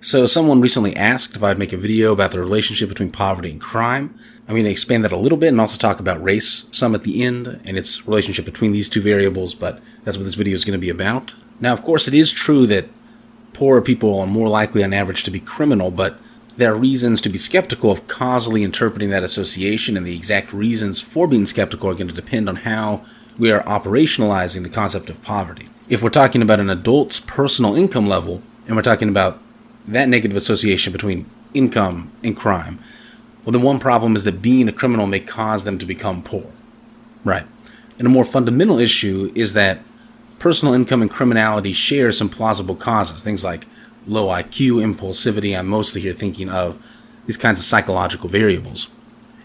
So someone recently asked if I'd make a video about the relationship between poverty and crime. I'm going to expand that a little bit and also talk about race some at the end and its relationship between these two variables, but that's what this video is going to be about. Now, of course, it is true that poorer people are more likely on average to be criminal, but there are reasons to be skeptical of causally interpreting that association, and the exact reasons for being skeptical are going to depend on how we are operationalizing the concept of poverty. If we're talking about an adult's personal income level, and we're talking about that negative association between income and crime, well, then one problem is that being a criminal may cause them to become poor. Right. And a more fundamental issue is that personal income and criminality share some plausible causes, things like low IQ, impulsivity. I'm mostly here thinking of these kinds of psychological variables.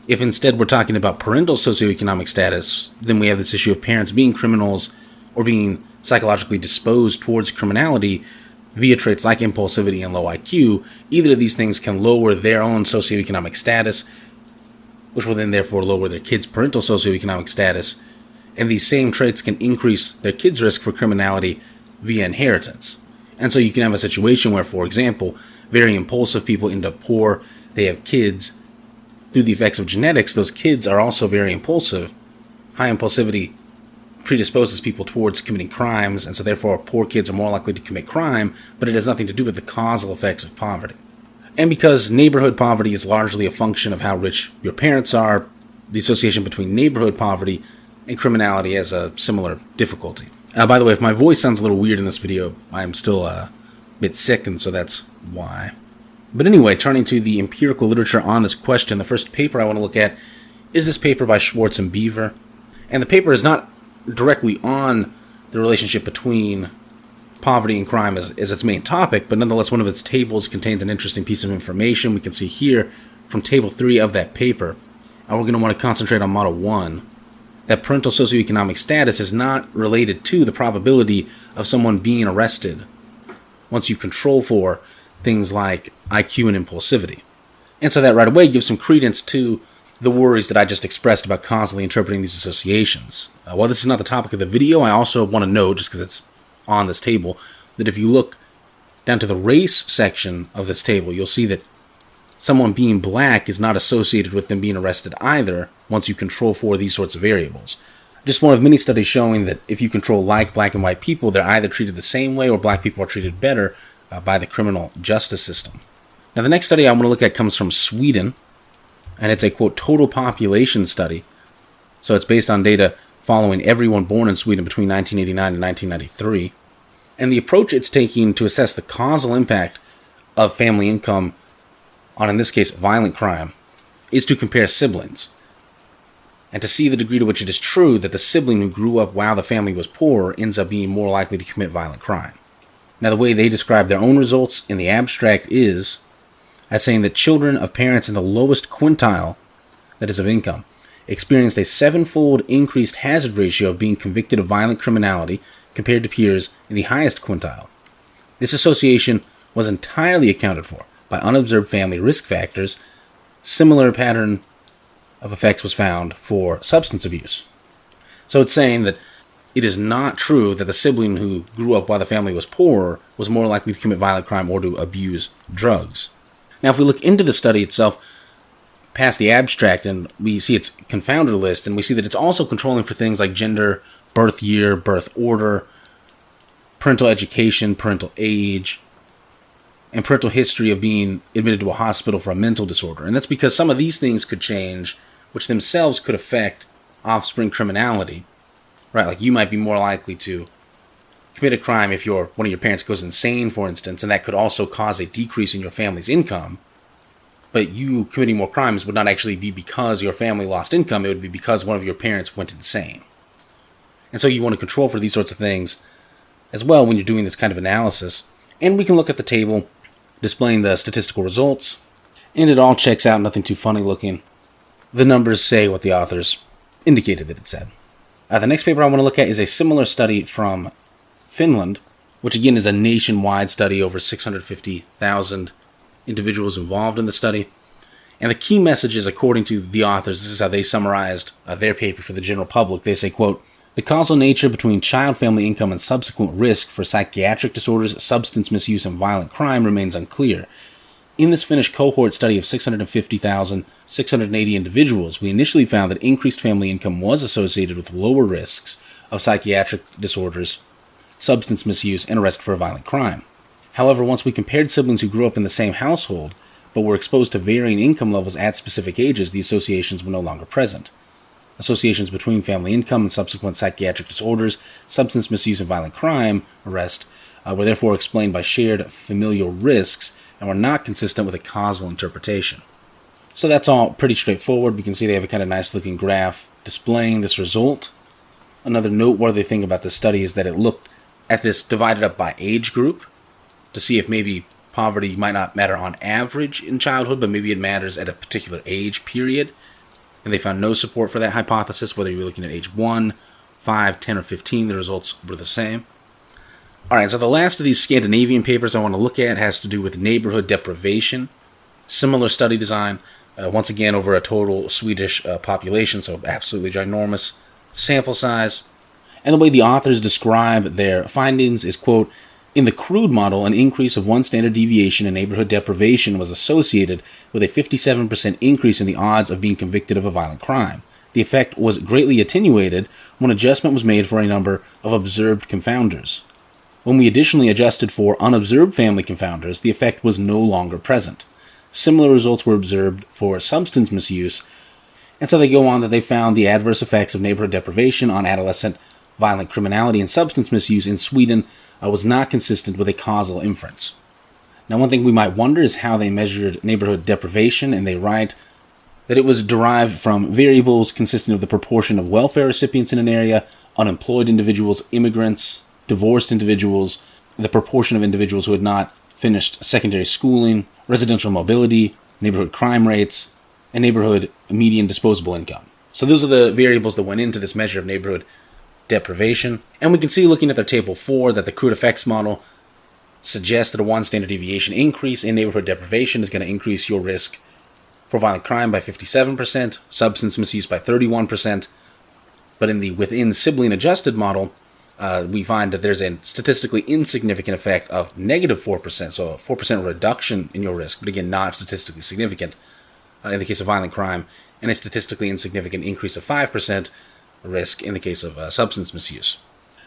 If instead we're talking about parental socioeconomic status, then we have this issue of parents being criminals or being psychologically disposed towards criminality via traits like impulsivity and low IQ. Either of these things can lower their own socioeconomic status, which will then therefore lower their kids' parental socioeconomic status, and these same traits can increase their kids' risk for criminality via inheritance. And so you can have a situation where, for example, very impulsive people end up poor, they have kids. Through the effects of genetics, those kids are also very impulsive. High impulsivity predisposes people towards committing crimes, and so therefore poor kids are more likely to commit crime, but it has nothing to do with the causal effects of poverty. And because neighborhood poverty is largely a function of how rich your parents are, the association between neighborhood poverty and criminality has a similar difficulty. By the way, if my voice sounds a little weird in this video, I am still a bit sick, and so that's why. But anyway, turning to the empirical literature on this question, the first paper I want to look at is this paper by Schwartz and Beaver. And the paper is not directly on the relationship between poverty and crime as its main topic, but nonetheless one of its tables contains an interesting piece of information. We can see here from table 3 of that paper, and we're going to want to concentrate on model 1, that parental socioeconomic status is not related to the probability of someone being arrested once you control for things like IQ and impulsivity. And so that right away gives some credence to the worries that I just expressed about causally interpreting these associations. While this is not the topic of the video, I also want to note, just because it's on this table, that if you look down to the race section of this table, you'll see that someone being black is not associated with them being arrested either once you control for these sorts of variables. Just one of many studies showing that if you control like black and white people, they're either treated the same way or black people are treated better by the criminal justice system. Now, the next study I want to look at comes from Sweden, and it's a, quote, total population study. So it's based on data following everyone born in Sweden between 1989 and 1993. And the approach it's taking to assess the causal impact of family income on, in this case, violent crime, is to compare siblings, and to see the degree to which it is true that the sibling who grew up while the family was poor ends up being more likely to commit violent crime. Now, the way they describe their own results in the abstract is as saying that children of parents in the lowest quintile, that is of income, experienced a 7-fold increased hazard ratio of being convicted of violent criminality compared to peers in the highest quintile. This association was entirely accounted for by unobserved family risk factors. Similar pattern of effects was found for substance abuse. So it's saying that it is not true that the sibling who grew up while the family was poor was more likely to commit violent crime or to abuse drugs. Now, if we look into the study itself, past the abstract, and we see its confounder list, and we see that it's also controlling for things like gender, birth year, birth order, parental education, parental age, and parental history of being admitted to a hospital for a mental disorder. And that's because some of these things could change, which themselves could affect offspring criminality. Right, like you might be more likely to commit a crime if one of your parents goes insane, for instance, and that could also cause a decrease in your family's income. But you committing more crimes would not actually be because your family lost income, it would be because one of your parents went insane. And so you want to control for these sorts of things as well when you're doing this kind of analysis. And we can look at the table displaying the statistical results, and it all checks out, nothing too funny looking. The numbers say what the authors indicated that it said. The next paper I want to look at is a similar study from Finland, which again is a nationwide study, over 650,000 individuals involved in the study. And the key messages, according to the authors, this is how they summarized their paper for the general public. They say, quote, The causal nature between child family income and subsequent risk for psychiatric disorders, substance misuse, and violent crime remains unclear. In this Finnish cohort study of 650,680 individuals, we initially found that increased family income was associated with lower risks of psychiatric disorders, substance misuse, and arrest for a violent crime. However, once we compared siblings who grew up in the same household, but were exposed to varying income levels at specific ages, the associations were no longer present. Associations between family income and subsequent psychiatric disorders, substance misuse, and violent crime arrest were therefore explained by shared familial risks and were not consistent with a causal interpretation. So that's all pretty straightforward. We can see they have a kind of nice looking graph displaying this result. Another noteworthy thing about this study is that it looked at this divided up by age group to see if maybe poverty might not matter on average in childhood, but maybe it matters at a particular age period. And they found no support for that hypothesis, whether you were looking at age 1, 5, 10, or 15, the results were the same. Alright, so the last of these Scandinavian papers I want to look at has to do with neighborhood deprivation. Similar study design, once again over a total Swedish population, so absolutely ginormous sample size. And the way the authors describe their findings is, quote, "In the crude model, an increase of 1 standard deviation in neighborhood deprivation was associated with a 57% increase in the odds of being convicted of a violent crime. The effect was greatly attenuated when adjustment was made for a number of observed confounders. When we additionally adjusted for unobserved family confounders, the effect was no longer present. Similar results were observed for substance misuse." And so they go on that they found the adverse effects of neighborhood deprivation on adolescent violent criminality and substance misuse in Sweden was not consistent with a causal inference. Now, one thing we might wonder is how they measured neighborhood deprivation, and they write that it was derived from variables consisting of the proportion of welfare recipients in an area, unemployed individuals, immigrants, divorced individuals, the proportion of individuals who had not finished secondary schooling, residential mobility, neighborhood crime rates, and neighborhood median disposable income. So those are the variables that went into this measure of neighborhood deprivation. And we can see, looking at their table 4, that the crude effects model suggests that a 1 standard deviation increase in neighborhood deprivation is going to increase your risk for violent crime by 57%, substance misuse by 31%. But in the within sibling adjusted model, we find that there's a statistically insignificant effect of negative 4%, so a 4% reduction in your risk, but again, not statistically significant in the case of violent crime, and a statistically insignificant increase of 5% risk in the case of substance misuse.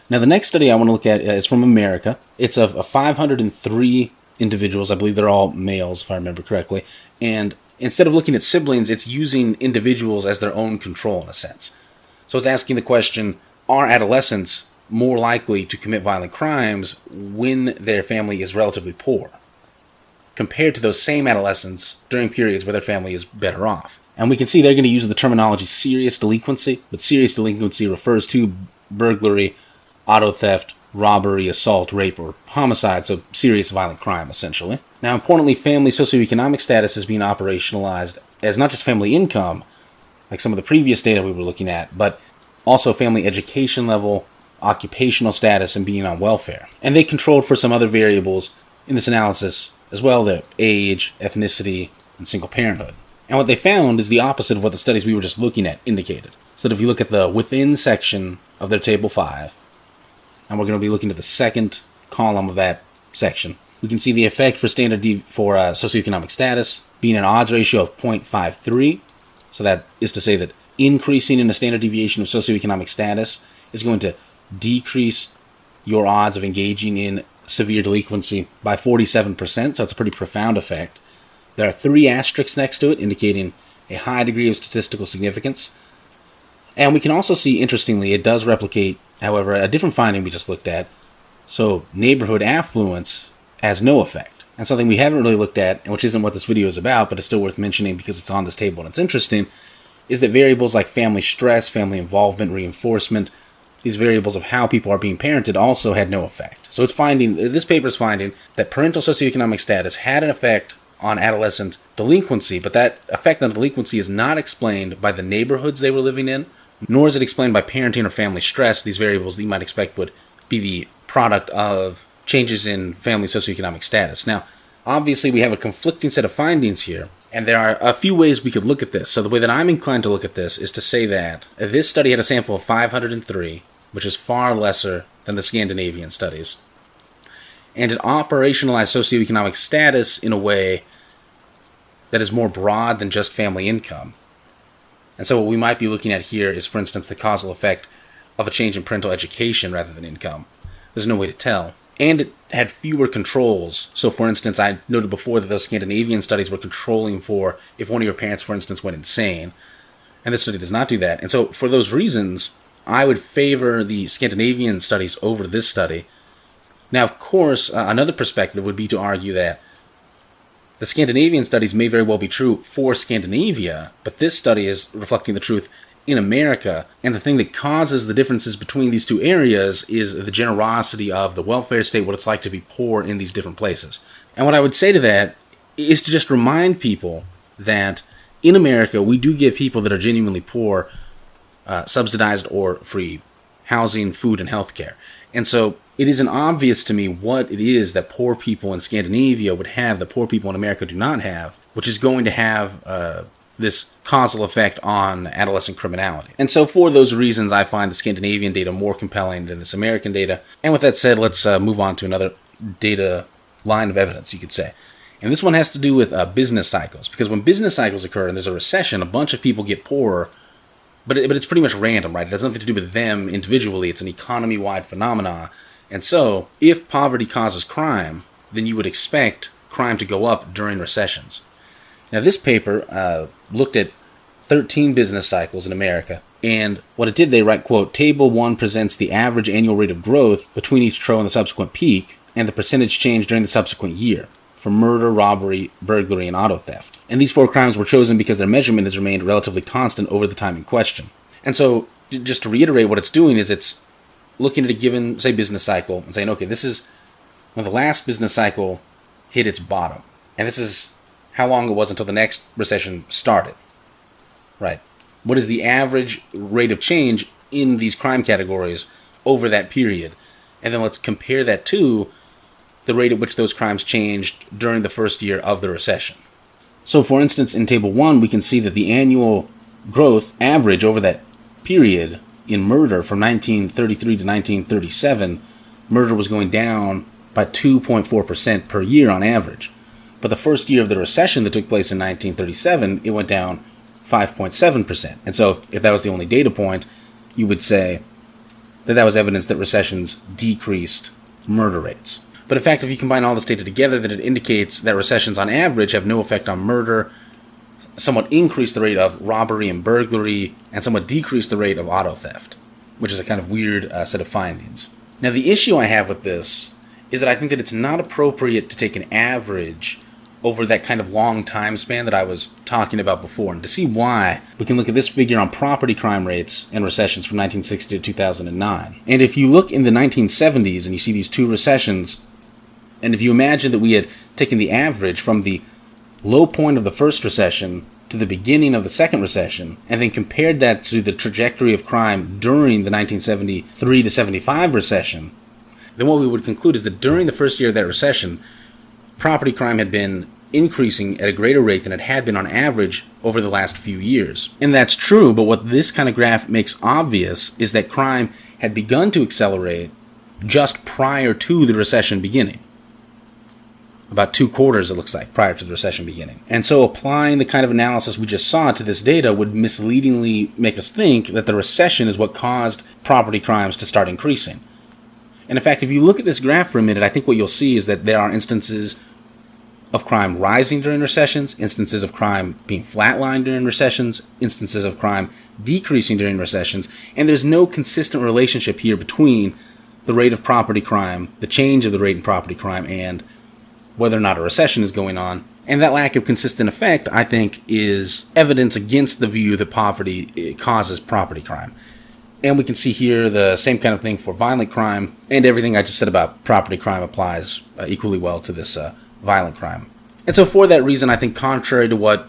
Now, the next study I want to look at is from America. It's of 503 individuals. I believe they're all males, if I remember correctly. And instead of looking at siblings, it's using individuals as their own control in a sense. So it's asking the question, are adolescents more likely to commit violent crimes when their family is relatively poor, compared to those same adolescents during periods where their family is better off? And we can see they're going to use the terminology serious delinquency, but serious delinquency refers to burglary, auto theft, robbery, assault, rape, or homicide, so serious violent crime, essentially. Now, importantly, family socioeconomic status is being operationalized as not just family income, like some of the previous data we were looking at, but also family education level, occupational status, and being on welfare. And they controlled for some other variables in this analysis as well, their age, ethnicity, and single parenthood. And what they found is the opposite of what the studies we were just looking at indicated. So that if you look at the within section of their table 5, and we're going to be looking at the second column of that section, we can see the effect for socioeconomic status being an odds ratio of 0.53. So that is to say that increasing in the standard deviation of socioeconomic status is going to decrease your odds of engaging in severe delinquency by 47%. So it's a pretty profound effect. There are 3 asterisks next to it, indicating a high degree of statistical significance. And we can also see, interestingly, it does replicate, however, a different finding we just looked at. So neighborhood affluence has no effect. And something we haven't really looked at, and which isn't what this video is about, but it's still worth mentioning because it's on this table and it's interesting, is that variables like family stress, family involvement, reinforcement, these variables of how people are being parented also had no effect. So this paper is finding that parental socioeconomic status had an effect on adolescent delinquency, but that effect on delinquency is not explained by the neighborhoods they were living in, nor is it explained by parenting or family stress, these variables that you might expect would be the product of changes in family socioeconomic status. Now, obviously we have a conflicting set of findings here, and there are a few ways we could look at this. So the way that I'm inclined to look at this is to say that this study had a sample of 503, which is far lesser than the Scandinavian studies. And it operationalized socioeconomic status in a way that is more broad than just family income. And so what we might be looking at here is, for instance, the causal effect of a change in parental education rather than income. There's no way to tell. And it had fewer controls. So, for instance, I noted before that those Scandinavian studies were controlling for if one of your parents, for instance, went insane. And this study does not do that. And so, for those reasons, I would favor the Scandinavian studies over this study. Now, of course, another perspective would be to argue that the Scandinavian studies may very well be true for Scandinavia, but this study is reflecting the truth in America, and the thing that causes the differences between these two areas is the generosity of the welfare state, what it's like to be poor in these different places. And what I would say to that is to just remind people that in America, we do give people that are genuinely poor subsidized or free housing, food, and healthcare. And so it isn't obvious to me what it is that poor people in Scandinavia would have that poor people in America do not have, which is going to have this causal effect on adolescent criminality. And so for those reasons, I find the Scandinavian data more compelling than this American data. And with that said, let's move on to another data line of evidence, you could say. And this one has to do with business cycles. Because when business cycles occur and there's a recession, a bunch of people get poorer, but it's pretty much random, right? It has nothing to do with them individually. It's an economy-wide phenomenon. And so, if poverty causes crime, then you would expect crime to go up during recessions. Now, this paper looked at 13 business cycles in America, and what it did, they write, quote, Table 1 presents the average annual rate of growth between each trough and the subsequent peak, and the percentage change during the subsequent year, for murder, robbery, burglary, and auto theft. And these four crimes were chosen because their measurement has remained relatively constant over the time in question. And so, just to reiterate, what it's doing is it's looking at a given, say, business cycle and saying, okay, this is when the last business cycle hit its bottom. And this is how long it was until the next recession started. Right. What is the average rate of change in these crime categories over that period? And then let's compare that to the rate at which those crimes changed during the first year of the recession. So, for instance, in Table 1, we can see that the annual growth average over that period in murder from 1933 to 1937, murder was going down by 2.4% per year on average. But the first year of the recession that took place in 1937, it went down 5.7%. And so if that was the only data point, you would say that that was evidence that recessions decreased murder rates. But in fact, if you combine all this data together, then it indicates that recessions on average have no effect on murder, somewhat increase the rate of robbery and burglary, and somewhat decrease the rate of auto theft, which is a kind of weird set of findings. Now, the issue I have with this is that I think that it's not appropriate to take an average over that kind of long time span that I was talking about before. And to see why, we can look at this figure on property crime rates and recessions from 1960 to 2009. And if you look in the 1970s and you see these two recessions, and if you imagine that we had taken the average from the low point of the first recession to the beginning of the second recession, and then compared that to the trajectory of crime during the 1973 to 75 recession, then what we would conclude is that during the first year of that recession, property crime had been increasing at a greater rate than it had been on average over the last few years. And that's true, but what this kind of graph makes obvious is that crime had begun to accelerate just prior to the recession beginning. About 2 quarters, it looks like, prior to the recession beginning. And so applying the kind of analysis we just saw to this data would misleadingly make us think that the recession is what caused property crimes to start increasing. And in fact, if you look at this graph for a minute, I think what you'll see is that there are instances of crime rising during recessions, instances of crime being flatlined during recessions, instances of crime decreasing during recessions, and there's no consistent relationship here between the rate of property crime, the change of the rate in property crime, and whether or not a recession is going on. And that lack of consistent effect, I think, is evidence against the view that poverty causes property crime. And we can see here the same kind of thing for violent crime, and everything I just said about property crime applies equally well to this violent crime. And so for that reason, I think contrary to what,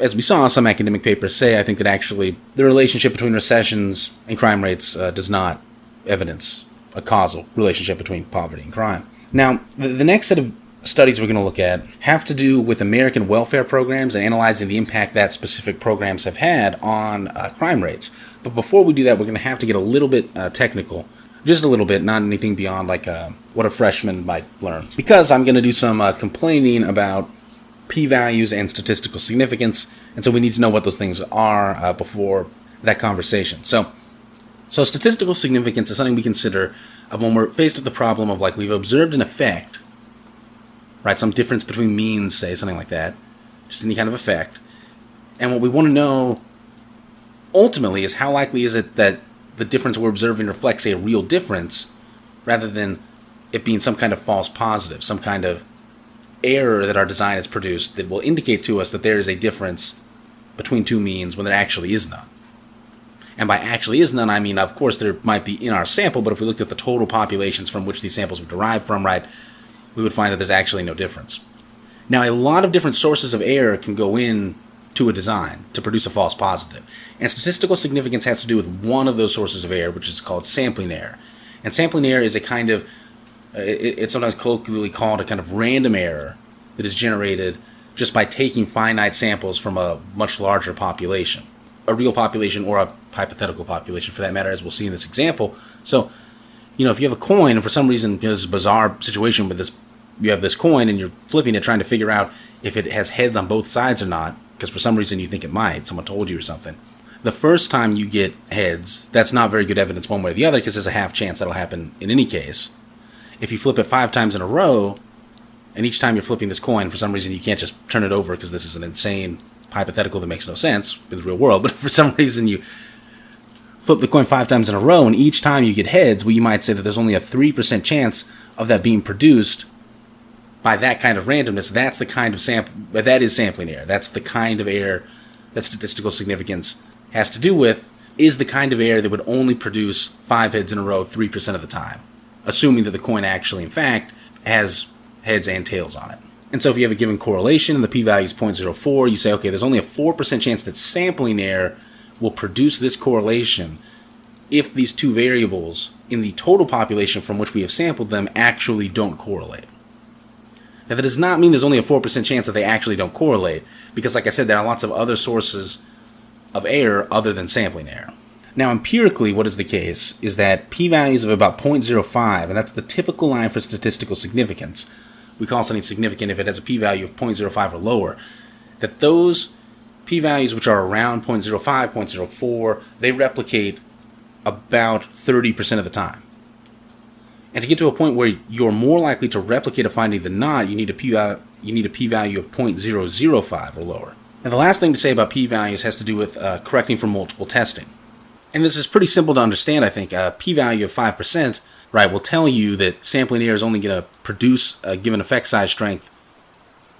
as we saw some academic papers say, I think that actually the relationship between recessions and crime rates does not evidence a causal relationship between poverty and crime. Now, the next set of studies we're going to look at have to do with American welfare programs and analyzing the impact that specific programs have had on crime rates. But before we do that, we're going to have to get a little bit technical. Just a little bit, not anything beyond like what a freshman might learn. Because I'm going to do some complaining about p-values and statistical significance, and so we need to know what those things are before that conversation. So statistical significance is something we consider when we're faced with the problem of, like, we've observed an effect, right? Some difference between means, say, something like that, just any kind of effect. And what we want to know ultimately is how likely is it that the difference we're observing reflects a real difference rather than it being some kind of false positive, some kind of error that our design has produced that will indicate to us that there is a difference between two means when there actually is none. And by actually is none, I mean, of course, there might be in our sample, but if we looked at the total populations from which these samples were derived from, right, we would find that there's actually no difference. Now, a lot of different sources of error can go in to a design to produce a false positive. And statistical significance has to do with one of those sources of error, which is called sampling error. And sampling error is a kind of, it's sometimes colloquially called a kind of random error that is generated just by taking finite samples from a much larger population. A real population or a hypothetical population, for that matter, as we'll see in this example. So, if you have a coin, and for some reason, this is a bizarre situation with this, you have this coin and you're flipping it, trying to figure out if it has heads on both sides or not, because for some reason you think it might, someone told you or something. The first time you get heads, that's not very good evidence one way or the other, because there's a half chance that'll happen in any case. If you flip it 5 times in a row, and each time you're flipping this coin, for some reason you can't just turn it over because this is an insane hypothetical that makes no sense in the real world, but for some reason you flip the coin 5 times in a row, and each time you get heads, well, you might say that there's only a 3% chance of that being produced by that kind of randomness. That's the kind of that is sampling error. That's the kind of error that statistical significance has to do with, is the kind of error that would only produce 5 heads in a row 3% of the time, assuming that the coin actually, in fact, has heads and tails on it. And so if you have a given correlation and the p-value is 0.04, you say, okay, there's only a 4% chance that sampling error will produce this correlation if these two variables in the total population from which we have sampled them actually don't correlate. Now, that does not mean there's only a 4% chance that they actually don't correlate, because, like I said, there are lots of other sources of error other than sampling error. Now, empirically, what is the case is that p-values of about 0.05, and that's the typical line for statistical significance. We call something significant if it has a p-value of 0.05 or lower, that those p-values which are around 0.05, 0.04, they replicate about 30% of the time. And to get to a point where you're more likely to replicate a finding than not, you need a p-value of 0.005 or lower. Now, the last thing to say about p-values has to do with correcting for multiple testing. And this is pretty simple to understand, I think. A p-value of 5%, right, will tell you that sampling error is only going to produce a given effect size strength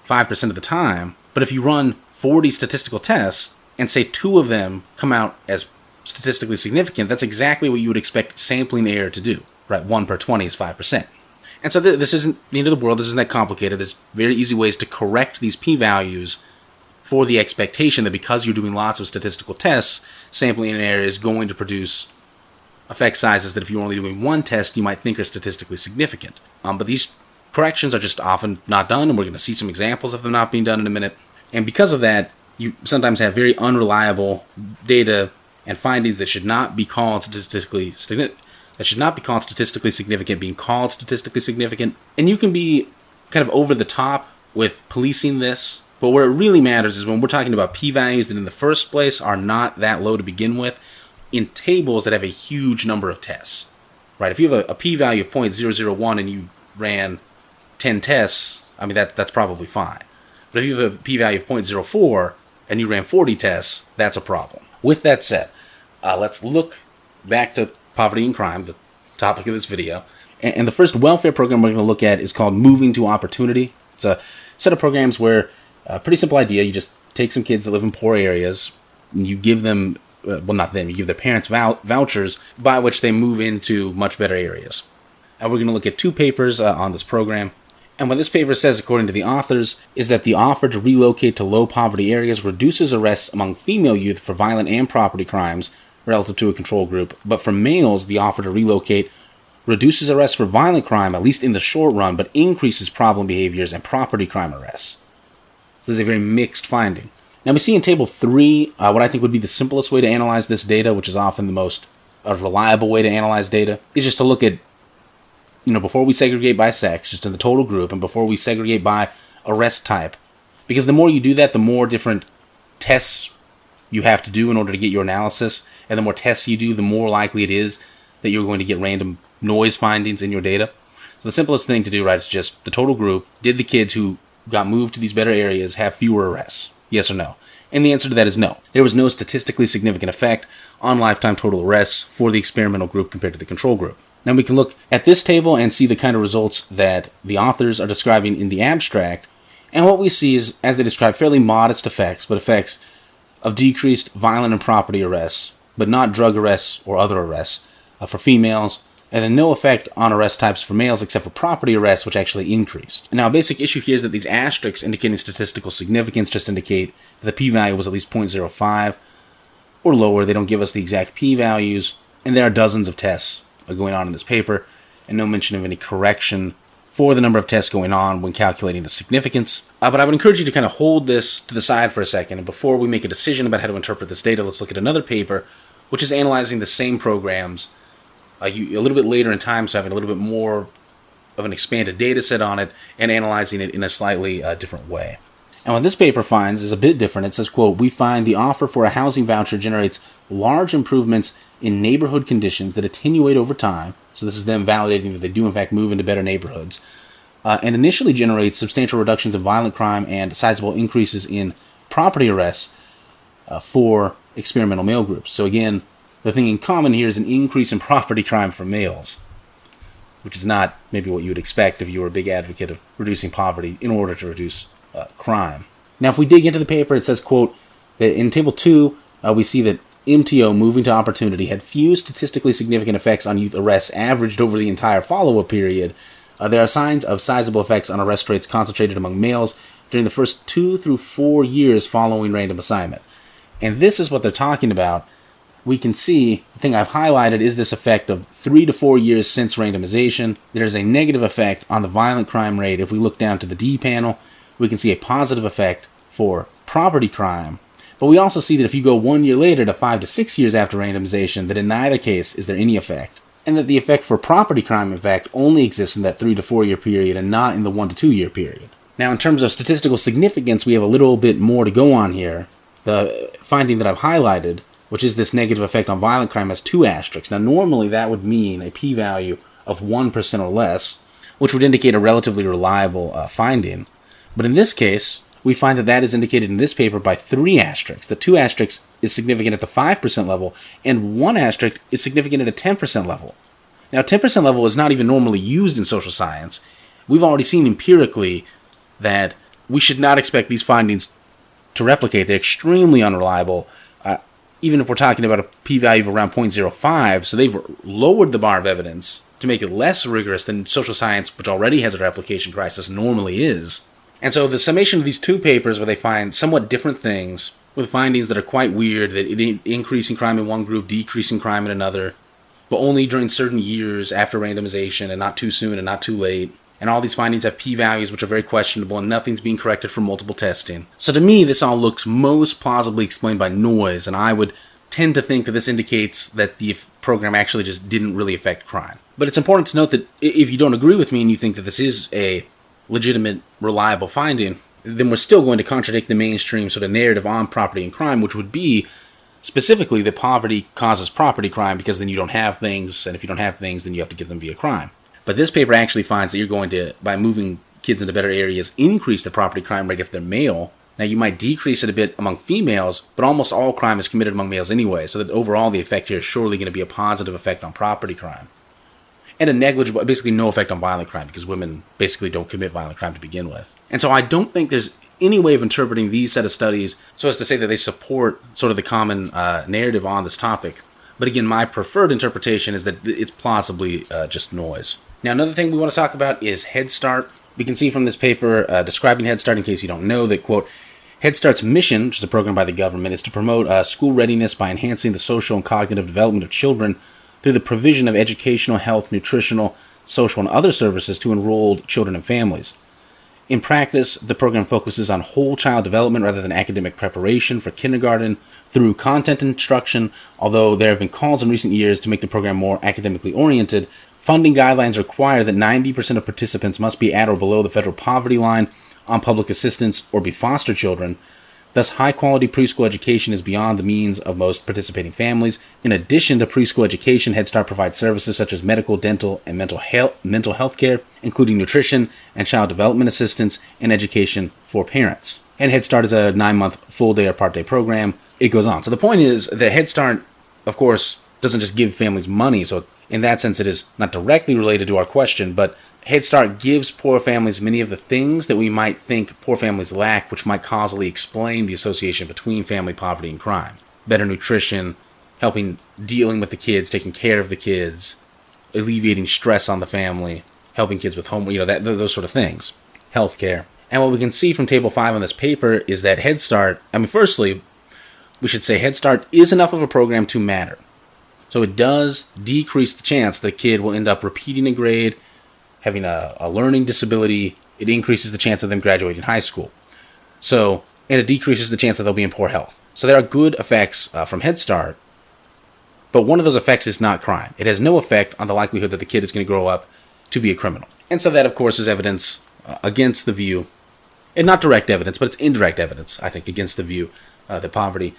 5% of the time. But if you run 40 statistical tests and say 2 of them come out as statistically significant, that's exactly what you would expect sampling error to do, right? 1 per 20 is 5%. And so this isn't the end of the world. This isn't that complicated. There's very easy ways to correct these p-values for the expectation that because you're doing lots of statistical tests, sampling error is going to produce effect sizes that if you were only doing one test, you might think are statistically significant. But these corrections are just often not done, and we're going to see some examples of them not being done in a minute. And because of that, you sometimes have very unreliable data and findings that should not be called statistically significant being called statistically significant. And you can be kind of over the top with policing this, but where it really matters is when we're talking about p-values that in the first place are not that low to begin with, in tables that have a huge number of tests, right? If you have a p-value of 0.001 and you ran 10 tests, I mean, that's probably fine. But if you have a p-value of 0.04 and you ran 40 tests, that's a problem. With that said, let's look back to poverty and crime, the topic of this video. And the first welfare program we're going to look at is called Moving to Opportunity. It's a set of programs where, pretty simple idea, you just take some kids that live in poor areas, and you give them, you give their parents vouchers by which they move into much better areas. And we're going to look at 2 papers on this program. And what this paper says, according to the authors, is that the offer to relocate to low poverty areas reduces arrests among female youth for violent and property crimes relative to a control group. But for males, the offer to relocate reduces arrests for violent crime, at least in the short run, but increases problem behaviors and property crime arrests. So this is a very mixed finding. Now we see in Table 3 what I think would be the simplest way to analyze this data, which is often the most reliable way to analyze data, is just to look at, before we segregate by sex, just in the total group, and before we segregate by arrest type. Because the more you do that, the more different tests you have to do in order to get your analysis, and the more tests you do, the more likely it is that you're going to get random noise findings in your data. So the simplest thing to do, right, is just the total group. Did the kids who got moved to these better areas have fewer arrests? Yes or no? And the answer to that is no. There was no statistically significant effect on lifetime total arrests for the experimental group compared to the control group. Now we can look at this table and see the kind of results that the authors are describing in the abstract. And what we see is, as they describe, fairly modest effects, but effects of decreased violent and property arrests, but not drug arrests or other arrests for females, and then no effect on arrest types for males except for property arrests, which actually increased. Now, a basic issue here is that these asterisks indicating statistical significance just indicate that the p-value was at least 0.05 or lower. They don't give us the exact p-values, and there are dozens of tests going on in this paper, and no mention of any correction for the number of tests going on when calculating the significance. But I would encourage you to kind of hold this to the side for a second, and before we make a decision about how to interpret this data, let's look at another paper, which is analyzing the same programs a little bit later in time, so having a little bit more of an expanded data set on it, and analyzing it in a slightly different way. And what this paper finds is a bit different. It says, quote, "We find the offer for a housing voucher generates large improvements in neighborhood conditions that attenuate over time." So this is them validating that they do in fact move into better neighborhoods. And initially generates substantial reductions in violent crime and sizable increases in property arrests for experimental male groups. So again, the thing in common here is an increase in property crime for males, which is not maybe what you would expect if you were a big advocate of reducing poverty in order to reduce crime. Now, if we dig into the paper, it says, quote, that in Table 2, we see that MTO, moving to opportunity, had few statistically significant effects on youth arrests averaged over the entire follow-up period. There are signs of sizable effects on arrest rates concentrated among males during the first 2 through 4 years following random assignment. And this is what they're talking about. We can see, the thing I've highlighted is this effect of 3 to 4 years since randomization. There's a negative effect on the violent crime rate. If we look down to the D panel, we can see a positive effect for property crime. But we also see that if you go 1 year later to 5 to 6 years after randomization, that in neither case is there any effect. And that the effect for property crime, in fact, only exists in that 3 to 4 year period and not in the 1 to 2 year period. Now, in terms of statistical significance, we have a little bit more to go on here. The finding that I've highlighted, which is this negative effect on violent crime, has 2 asterisks. Now, normally that would mean a p-value of 1% or less, which would indicate a relatively reliable finding. But in this case, we find that that is indicated in this paper by 3 asterisks. The 2 asterisks is significant at the 5% level, and 1 asterisk is significant at a 10% level. Now, 10% level is not even normally used in social science. We've already seen empirically that we should not expect these findings to replicate. They're extremely unreliable, even if we're talking about a p-value of around 0.05, so they've lowered the bar of evidence to make it less rigorous than social science, which already has a replication crisis, normally is. And so the summation of these 2 papers where they find somewhat different things, with findings that are quite weird, that increasing crime in one group, decreasing crime in another, but only during certain years after randomization and not too soon and not too late. And all these findings have p-values which are very questionable, and nothing's being corrected for multiple testing. So to me, this all looks most plausibly explained by noise, and I would tend to think that this indicates that the program actually just didn't really affect crime. But it's important to note that if you don't agree with me and you think that this is a legitimate, reliable finding, then we're still going to contradict the mainstream sort of narrative on property and crime, which would be specifically that poverty causes property crime because then you don't have things, and if you don't have things, then you have to get them via crime. But this paper actually finds that you're going to, by moving kids into better areas, increase the property crime rate if they're male. Now, you might decrease it a bit among females, but almost all crime is committed among males anyway, so that overall the effect here is surely going to be a positive effect on property crime. And a negligible, basically no effect on violent crime, because women basically don't commit violent crime to begin with. And so I don't think there's any way of interpreting these set of studies so as to say that they support sort of the common narrative on this topic. But again, my preferred interpretation is that it's plausibly just noise. Now, another thing we want to talk about is Head Start. We can see from this paper describing Head Start, in case you don't know, that, quote, Head Start's mission, which is a program by the government, is to promote school readiness by enhancing the social and cognitive development of children through the provision of educational, health, nutritional, social, and other services to enrolled children and families. In practice, the program focuses on whole child development rather than academic preparation for kindergarten through content instruction. Although there have been calls in recent years to make the program more academically oriented, funding guidelines require that 90% of participants must be at or below the federal poverty line, on public assistance, or be foster children. Thus, high-quality preschool education is beyond the means of most participating families. In addition to preschool education, Head Start provides services such as medical, dental, and mental health care, including nutrition and child development assistance and education for parents. And Head Start is a 9-month full-day or part-day program. It goes on. So the point is that Head Start, of course, doesn't just give families money. So in that sense, it is not directly related to our question, but Head Start gives poor families many of the things that we might think poor families lack, which might causally explain the association between family poverty and crime. Better nutrition, helping dealing with the kids, taking care of the kids, alleviating stress on the family, helping kids with homework, those sort of things. Healthcare. And what we can see from Table 5 on this paper is that Head Start, firstly, we should say Head Start is enough of a program to matter. So it does decrease the chance that a kid will end up repeating a grade, having a learning disability. It increases the chance of them graduating high school. And it decreases the chance that they'll be in poor health. So there are good effects from Head Start, but one of those effects is not crime. It has no effect on the likelihood that the kid is going to grow up to be a criminal. And so that, of course, is evidence against the view, and not direct evidence, but it's indirect evidence, I think, against the view that poverty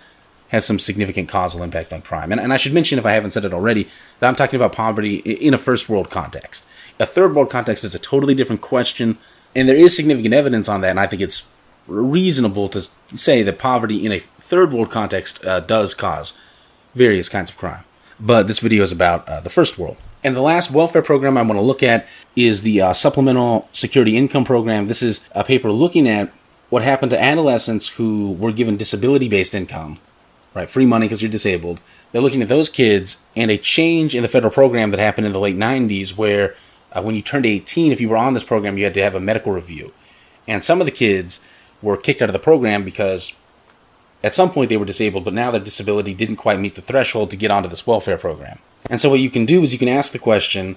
has some significant causal impact on crime. And I should mention, if I haven't said it already, that I'm talking about poverty in a first world context. A third world context is a totally different question, and there is significant evidence on that, and I think it's reasonable to say that poverty in a third world context does cause various kinds of crime. But this video is about the first world. And the last welfare program I want to look at is the Supplemental Security Income Program. This is a paper looking at what happened to adolescents who were given disability-based income, right? Free money because you're disabled. They're looking at those kids and a change in the federal program that happened in the late 90s where when you turned 18, if you were on this program, you had to have a medical review. And some of the kids were kicked out of the program because at some point they were disabled, but now their disability didn't quite meet the threshold to get onto this welfare program. And so what you can do is you can ask the question,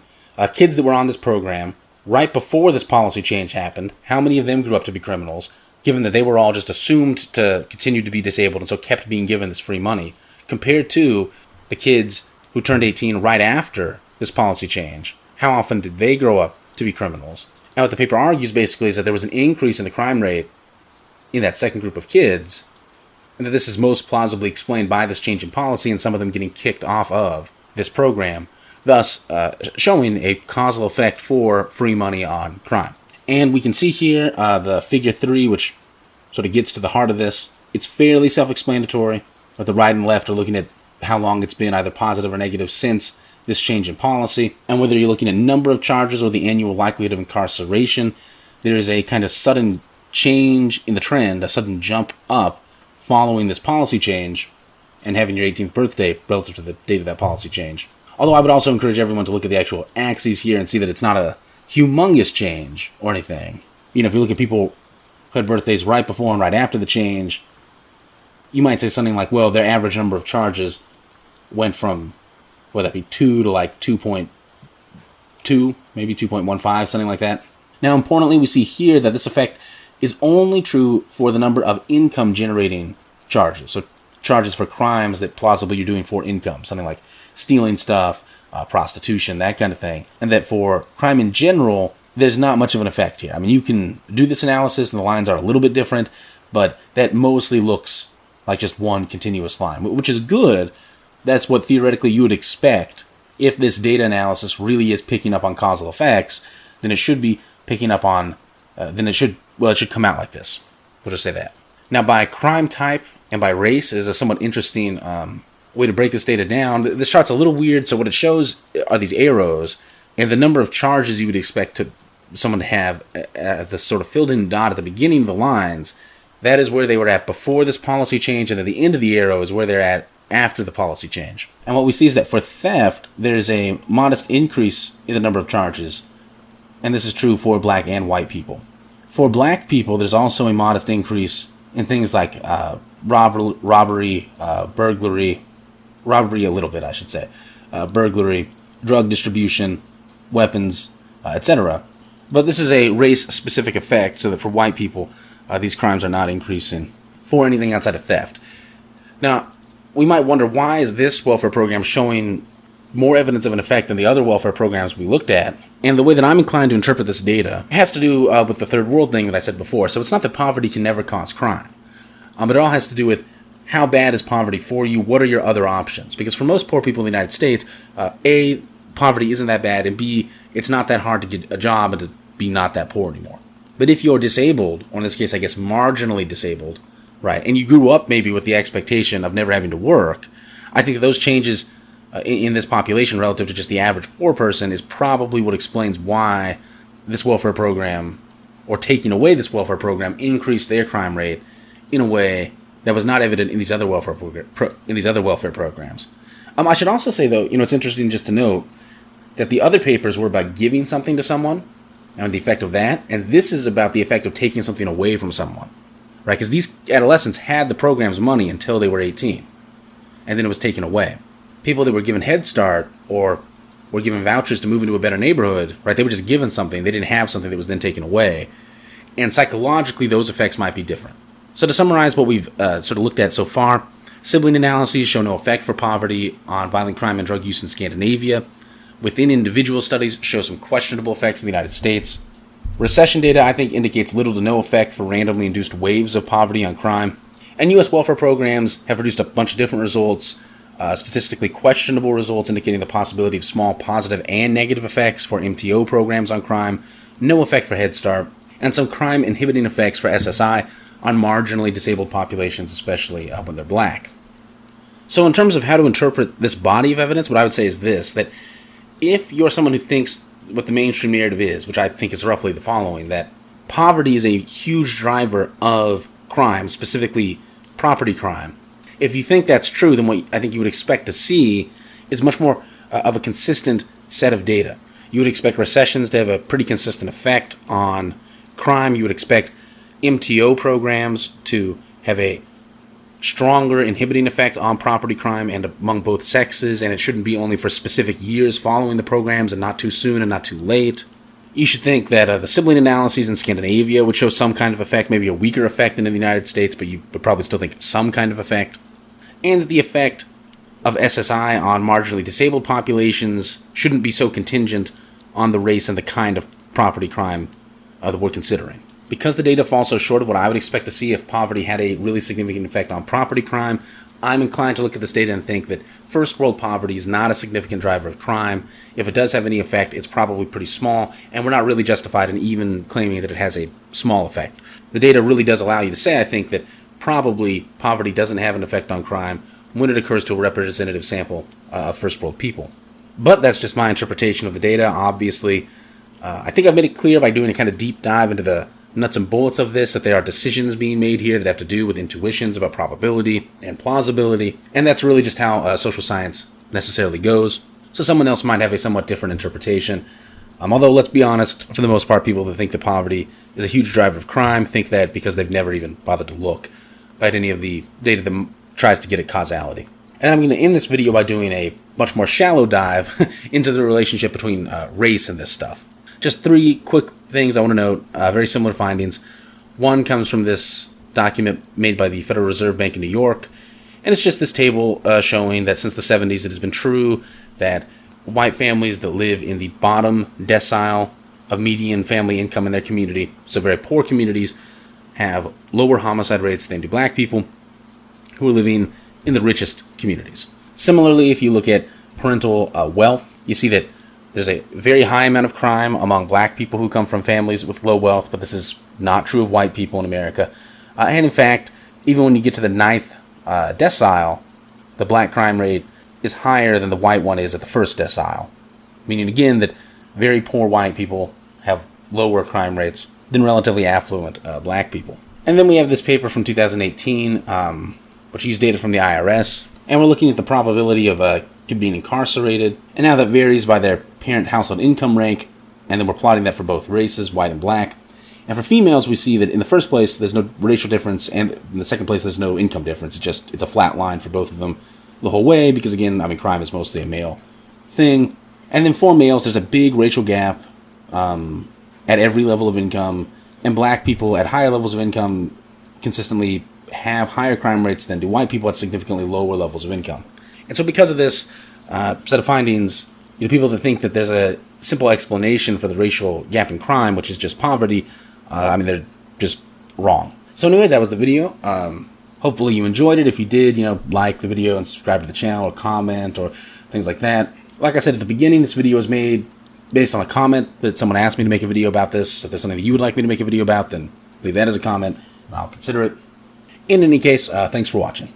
kids that were on this program right before this policy change happened, how many of them grew up to be criminals, given that they were all just assumed to continue to be disabled and so kept being given this free money, compared to the kids who turned 18 right after this policy change? How often did they grow up to be criminals? And what the paper argues basically is that there was an increase in the crime rate in that second group of kids, and that this is most plausibly explained by this change in policy and some of them getting kicked off of this program, thus showing a causal effect for free money on crime. And we can see here the figure 3, which sort of gets to the heart of this. It's fairly self-explanatory, but the right and left are looking at how long it's been either positive or negative since this change in policy, and whether you're looking at number of charges or the annual likelihood of incarceration, there is a kind of sudden change in the trend, a sudden jump up following this policy change and having your 18th birthday relative to the date of that policy change. Although I would also encourage everyone to look at the actual axes here and see that it's not a humongous change or anything. If you look at people who had birthdays right before and right after the change, you might say something like, well, their average number of charges went from, whether that be 2 to like 2.2, maybe 2.15, something like that. Now, importantly, we see here that this effect is only true for the number of income-generating charges. So charges for crimes that plausibly you're doing for income, something like stealing stuff, prostitution, that kind of thing. And that for crime in general, there's not much of an effect here. You can do this analysis and the lines are a little bit different, but that mostly looks like just one continuous line, which is good. That's what theoretically you would expect. If this data analysis really is picking up on causal effects, then it should be picking up on, it should come out like this. We'll just say that. Now, by crime type and by race is a somewhat interesting way to break this data down. This chart's a little weird, so what it shows are these arrows, and the number of charges you would expect someone to have, the sort of filled in dot at the beginning of the lines. That is where they were at before this policy change, and at the end of the arrow is where they're at after the policy change. And what we see is that for theft, there's a modest increase in the number of charges, and this is true for black and white people. For black people, there's also a modest increase in things like robbery, burglary, robbery a little bit, I should say, burglary, drug distribution, weapons, etc. But this is a race-specific effect, so that for white people, these crimes are not increasing for anything outside of theft. Now, we might wonder, why is this welfare program showing more evidence of an effect than the other welfare programs we looked at? And the way that I'm inclined to interpret this data has to do with the third world thing that I said before. So it's not that poverty can never cause crime, but it all has to do with how bad is poverty for you? What are your other options? Because for most poor people in the United States, A, poverty isn't that bad, and B, it's not that hard to get a job and to be not that poor anymore. But if you're disabled, or in this case, I guess marginally disabled, right, and you grew up maybe with the expectation of never having to work, I think that those changes in this population relative to just the average poor person is probably what explains why this welfare program, or taking away this welfare program, increased their crime rate in a way that was not evident in these other welfare programs. I should also say, though, it's interesting just to note that the other papers were about giving something to someone and the effect of that, and this is about the effect of taking something away from someone, right? Because these adolescents had the program's money until they were 18, and then it was taken away. People that were given Head Start or were given vouchers to move into a better neighborhood, right? They were just given something. They didn't have something that was then taken away, and psychologically, those effects might be different. So to summarize what we've sort of looked at so far, sibling analyses show no effect for poverty on violent crime and drug use in Scandinavia. Within individual studies show some questionable effects in the United States. Recession data, I think, indicates little to no effect for randomly induced waves of poverty on crime. And U.S. welfare programs have produced a bunch of different results, statistically questionable results indicating the possibility of small positive and negative effects for MTO programs on crime, no effect for Head Start, and some crime-inhibiting effects for SSI on marginally disabled populations, especially when they're black. So in terms of how to interpret this body of evidence, what I would say is this, that if you're someone who thinks what the mainstream narrative is, which I think is roughly the following, that poverty is a huge driver of crime, specifically property crime, if you think that's true, then what I think you would expect to see is much more of a consistent set of data. You would expect recessions to have a pretty consistent effect on crime. You would expect MTO programs to have a stronger inhibiting effect on property crime and among both sexes, and it shouldn't be only for specific years following the programs and not too soon and not too late. You should think that the sibling analyses in Scandinavia would show some kind of effect, maybe a weaker effect than in the United States, but you would probably still think some kind of effect. And that the effect of SSI on marginally disabled populations shouldn't be so contingent on the race and the kind of property crime that we're considering. Because the data falls so short of what I would expect to see if poverty had a really significant effect on property crime, I'm inclined to look at this data and think that first world poverty is not a significant driver of crime. If it does have any effect, it's probably pretty small, and we're not really justified in even claiming that it has a small effect. The data really does allow you to say, I think, that probably poverty doesn't have an effect on crime when it occurs to a representative sample of first world people. But that's just my interpretation of the data. Obviously, I think I've made it clear by doing a kind of deep dive into the nuts and bolts of this, that there are decisions being made here that have to do with intuitions about probability and plausibility, and that's really just how social science necessarily goes. So someone else might have a somewhat different interpretation. Although, let's be honest, for the most part, people that think that poverty is a huge driver of crime think that because they've never even bothered to look at any of the data that tries to get at causality. And I'm going to end this video by doing a much more shallow dive into the relationship between race and this stuff. Just three quick things I want to note, very similar findings. One comes from this document made by the Federal Reserve Bank in New York, and it's just this table showing that since the 70s it has been true that white families that live in the bottom decile of median family income in their community, so very poor communities, have lower homicide rates than do black people who are living in the richest communities. Similarly, if you look at parental wealth, you see that there's a very high amount of crime among black people who come from families with low wealth, but this is not true of white people in America. And in fact, even when you get to the ninth decile, the black crime rate is higher than the white one is at the first decile. Meaning, again, that very poor white people have lower crime rates than relatively affluent black people. And then we have this paper from 2018, which used data from the IRS, and we're looking at the probability of being incarcerated, and now that varies by their parent household income rank, and then we're plotting that for both races, white and black. And for females, we see that in the first place, there's no racial difference, and in the second place, there's no income difference. It's a flat line for both of them the whole way, because again, crime is mostly a male thing. And then for males, there's a big racial gap at every level of income, and black people at higher levels of income consistently have higher crime rates than do white people at significantly lower levels of income. And so because of this set of findings, people that think that there's a simple explanation for the racial gap in crime, which is just poverty, they're just wrong. So anyway, that was the video. Hopefully you enjoyed it. If you did, like the video and subscribe to the channel or comment or things like that. Like I said at the beginning, this video was made based on a comment that someone asked me to make a video about this. If there's something that you would like me to make a video about, then leave that as a comment and I'll consider it. In any case, thanks for watching.